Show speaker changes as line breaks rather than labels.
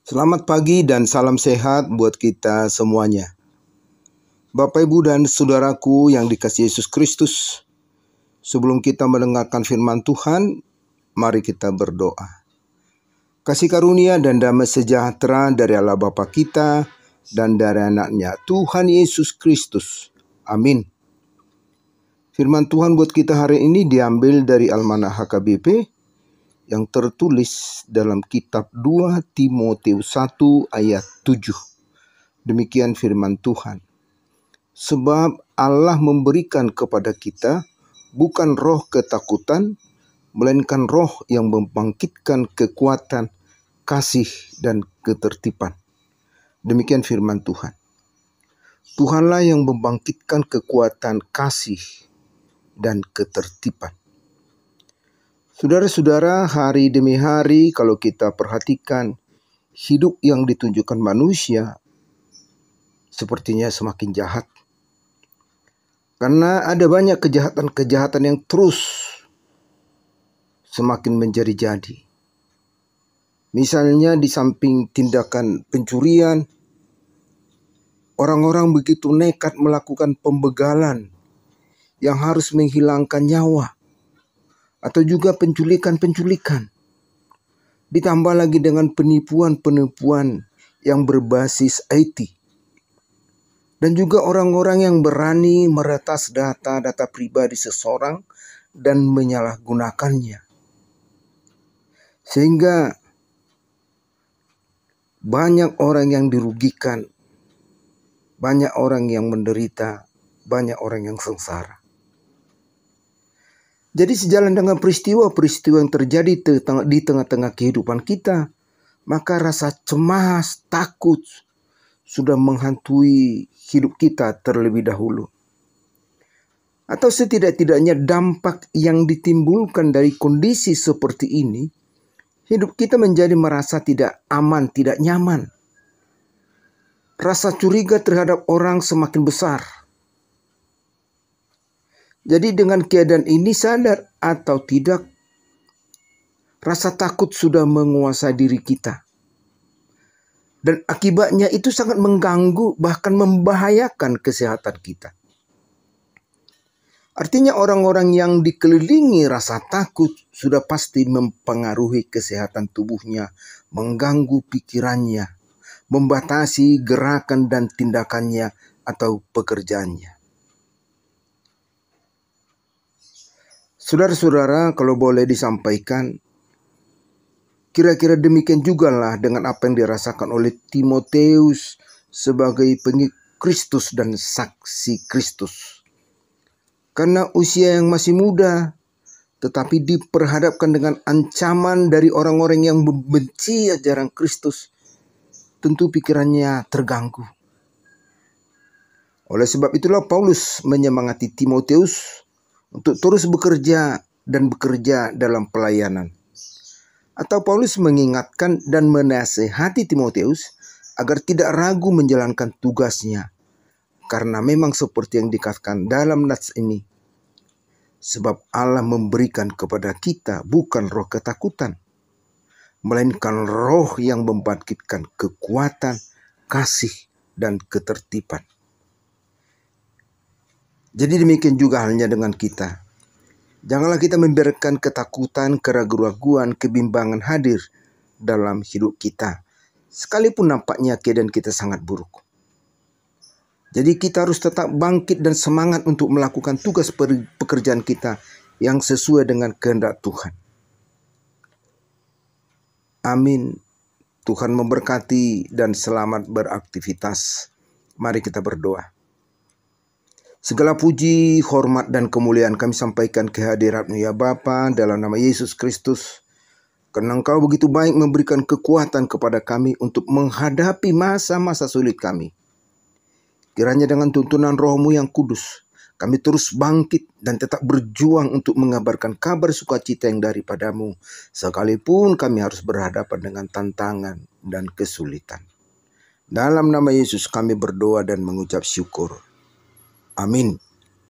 Selamat pagi dan salam sehat buat kita semuanya. Bapak, Ibu, dan saudaraku yang dikasihi Yesus Kristus, sebelum kita mendengarkan firman Tuhan, mari kita berdoa. Kasih karunia dan damai sejahtera dari Allah Bapa kita dan dari anaknya Tuhan Yesus Kristus. Amin. Firman Tuhan buat kita hari ini diambil dari Almanah HKBP yang tertulis dalam kitab 2 Timotius 1 ayat 7. Demikian firman Tuhan. Sebab Allah memberikan kepada kita bukan roh ketakutan, melainkan roh yang membangkitkan kekuatan, kasih, dan ketertiban. Demikian firman Tuhan. Tuhanlah yang membangkitkan kekuatan, kasih, dan ketertiban. Saudara-saudara, hari demi hari kalau kita perhatikan hidup yang ditunjukkan manusia sepertinya semakin jahat. Karena ada banyak kejahatan-kejahatan yang terus semakin menjadi-jadi. Misalnya di samping tindakan pencurian, orang-orang begitu nekat melakukan pembegalan yang harus menghilangkan nyawa. Atau juga penculikan-penculikan. Ditambah lagi dengan penipuan-penipuan yang berbasis IT. Dan juga orang-orang yang berani meretas data-data pribadi seseorang dan menyalahgunakannya. Sehingga banyak orang yang dirugikan, banyak orang yang menderita, banyak orang yang sengsara. Jadi sejalan dengan peristiwa-peristiwa yang terjadi di tengah-tengah kehidupan kita, maka rasa cemas, takut sudah menghantui hidup kita terlebih dahulu. Atau setidak-tidaknya dampak yang ditimbulkan dari kondisi seperti ini, hidup kita menjadi merasa tidak aman, tidak nyaman. Rasa curiga terhadap orang semakin besar. Jadi dengan keadaan ini, sadar atau tidak, rasa takut sudah menguasai diri kita. Dan akibatnya itu sangat mengganggu, bahkan membahayakan kesehatan kita. Artinya orang-orang yang dikelilingi rasa takut sudah pasti mempengaruhi kesehatan tubuhnya, mengganggu pikirannya, membatasi gerakan dan tindakannya atau pekerjaannya. Saudara-saudara, kalau boleh disampaikan, kira-kira demikian juga lah dengan apa yang dirasakan oleh Timotius sebagai pengikut Kristus dan saksi Kristus. Karena usia yang masih muda, tetapi diperhadapkan dengan ancaman dari orang-orang yang membenci ajaran Kristus, tentu pikirannya terganggu. Oleh sebab itulah Paulus menyemangati Timotius untuk terus bekerja dan bekerja dalam pelayanan. Atau Paulus mengingatkan dan menasihati Timotius agar tidak ragu menjalankan tugasnya. Karena memang seperti yang dikatakan dalam nats ini. Sebab Allah memberikan kepada kita bukan roh ketakutan, melainkan roh yang membangkitkan kekuatan, kasih, dan ketertiban. Jadi demikian juga halnya dengan kita. Janganlah kita membiarkan ketakutan, keraguan-raguan, kebimbangan hadir dalam hidup kita. Sekalipun nampaknya keadaan kita sangat buruk. Jadi kita harus tetap bangkit dan semangat untuk melakukan tugas pekerjaan kita yang sesuai dengan kehendak Tuhan. Amin. Tuhan memberkati dan selamat beraktivitas. Mari kita berdoa. Segala puji, hormat, dan kemuliaan kami sampaikan kehadirat-Mu ya Bapa dalam nama Yesus Kristus. Karena Engkau begitu baik memberikan kekuatan kepada kami untuk menghadapi masa-masa sulit kami. Kiranya dengan tuntunan Roh-Mu yang kudus, kami terus bangkit dan tetap berjuang untuk mengabarkan kabar sukacita yang daripada-Mu. Sekalipun kami harus berhadapan dengan tantangan dan kesulitan. Dalam nama Yesus kami berdoa dan mengucap syukur. Amin.